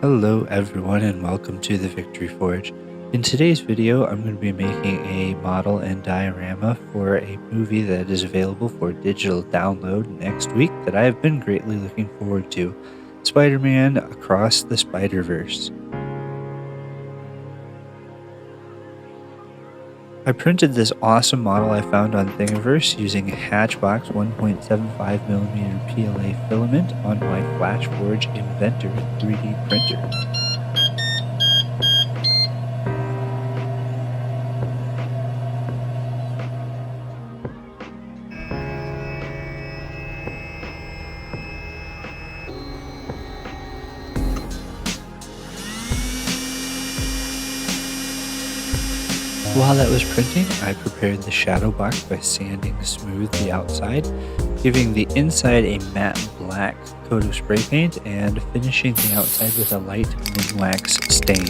Hello everyone and welcome to the Victory Forge. In today's video, I'm going to be making a model and diorama for a movie that is available for digital download next week that I have been greatly looking forward to, Spider-Man Across the Spider-Verse. I printed this awesome model I found on Thingiverse using a Hatchbox 1.75mm PLA filament on my FlashForge Inventor 3D printer. While that was printing, I prepared the shadow box by sanding smooth the outside, giving the inside a matte black coat of spray paint, and finishing the outside with a light min-wax stain.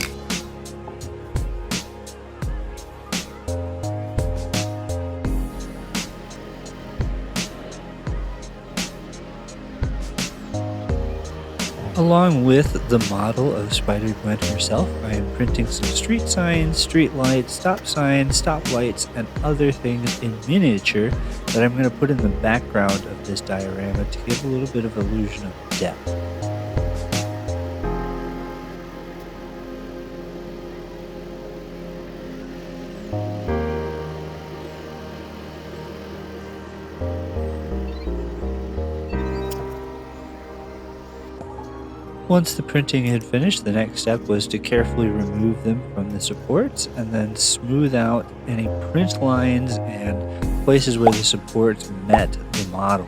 Along with the model of Spider-Gwen herself, I am printing some street signs, street lights, stop signs, stop lights, and other things in miniature that I'm going to put in the background of this diorama to give a little bit of illusion of depth. Once the printing had finished, the next step was to carefully remove them from the supports and then smooth out any print lines and places where the supports met the model.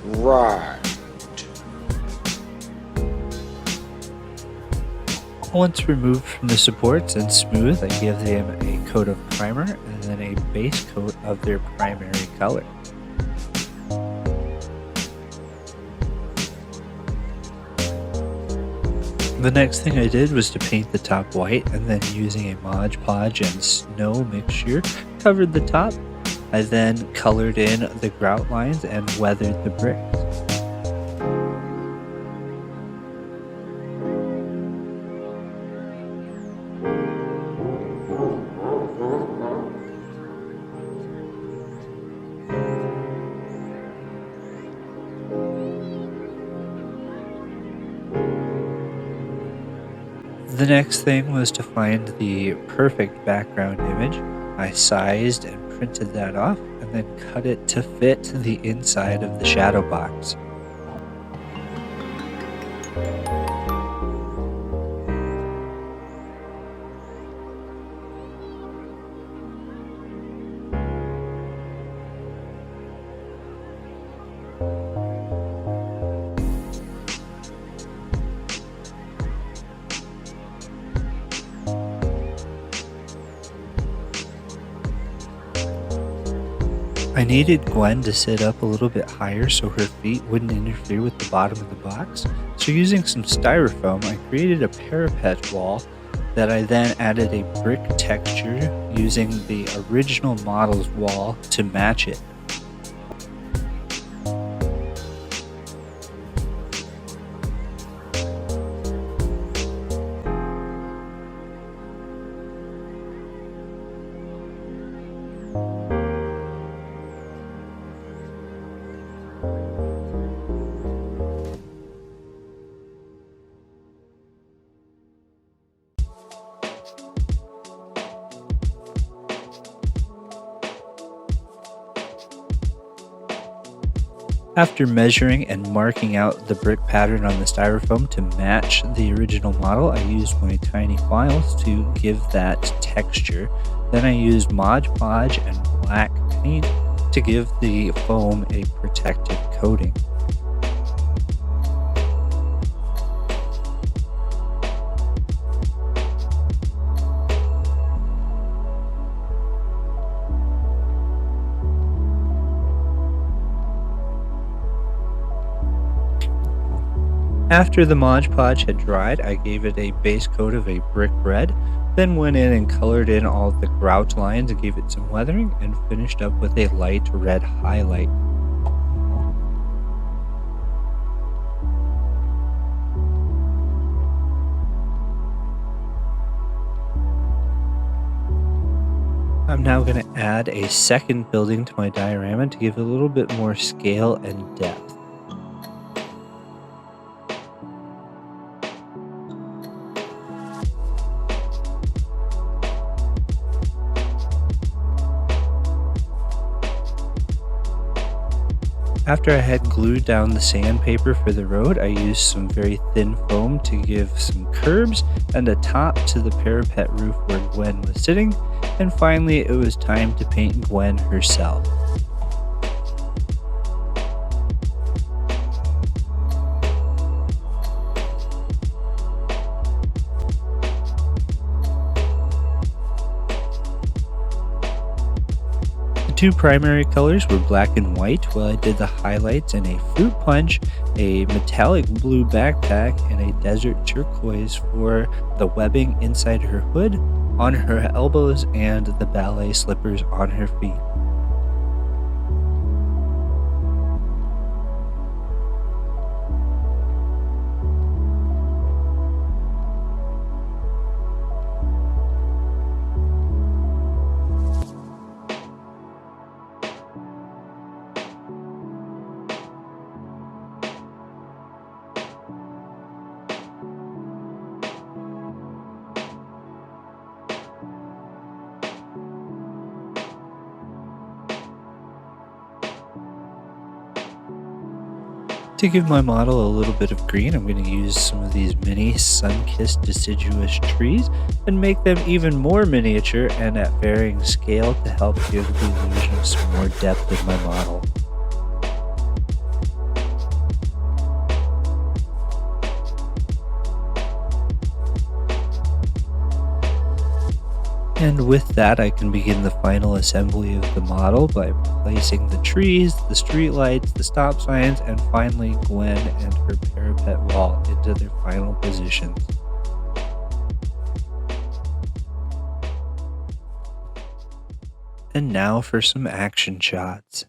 Right. Once removed from the supports and smooth, I give them a coat of primer and then a base coat of their primary color. The next thing I did was to paint the top white, and then using a Mod Podge and snow mixture covered the top. I then colored in the grout lines and weathered the bricks. The next thing was to find the perfect background image. I sized and printed that off and then cut it to fit the inside of the shadow box. I needed Gwen to sit up a little bit higher so her feet wouldn't interfere with the bottom of the box. So using some styrofoam, I created a parapet wall that I then added a brick texture using the original model's wall to match it. After measuring and marking out the brick pattern on the styrofoam to match the original model, I used my tiny files to give that texture. Then I used Mod Podge and black paint to give the foam a protective coating. After the Mod Podge had dried, I gave it a base coat of a brick red, Then went in and colored in all of the grouch lines and gave it some weathering and finished up with a light red highlight. I'm now going to add a second building to my diorama to give it a little bit more scale and depth. After I had glued down the sandpaper for the road, I used some very thin foam to give some curbs and a top to the parapet roof where Gwen was sitting, and finally it was time to paint Gwen herself. The two primary colors were black and white, while I did the highlights in a fruit punch, a metallic blue backpack, and a desert turquoise for the webbing inside her hood, on her elbows, and the ballet slippers on her feet. To give my model a little bit of green, I'm going to use some of these mini sun-kissed deciduous trees and make them even more miniature and at varying scale to help give the illusion of some more depth in my model. And with that, I can begin the final assembly of the model by placing the trees, the streetlights, the stop signs, and finally Gwen and her parapet wall into their final positions. And now for some action shots.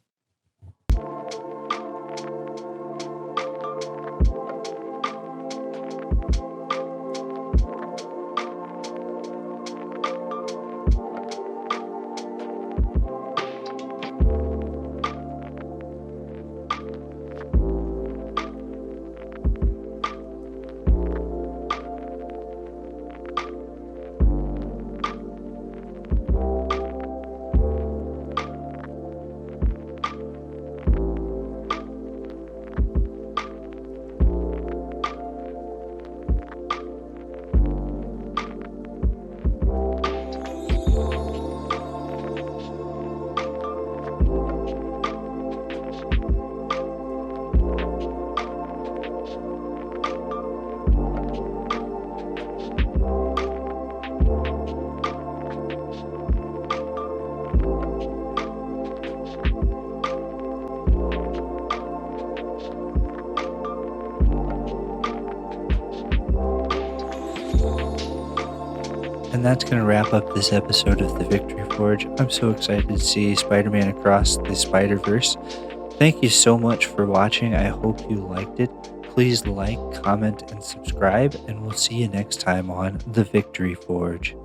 And that's going to wrap up this episode of the Victory Forge. I'm so excited to see Spider-Man Across the Spider-Verse. Thank you so much for watching. I hope you liked it. Please like, comment, and subscribe, and we'll see you next time on the Victory Forge.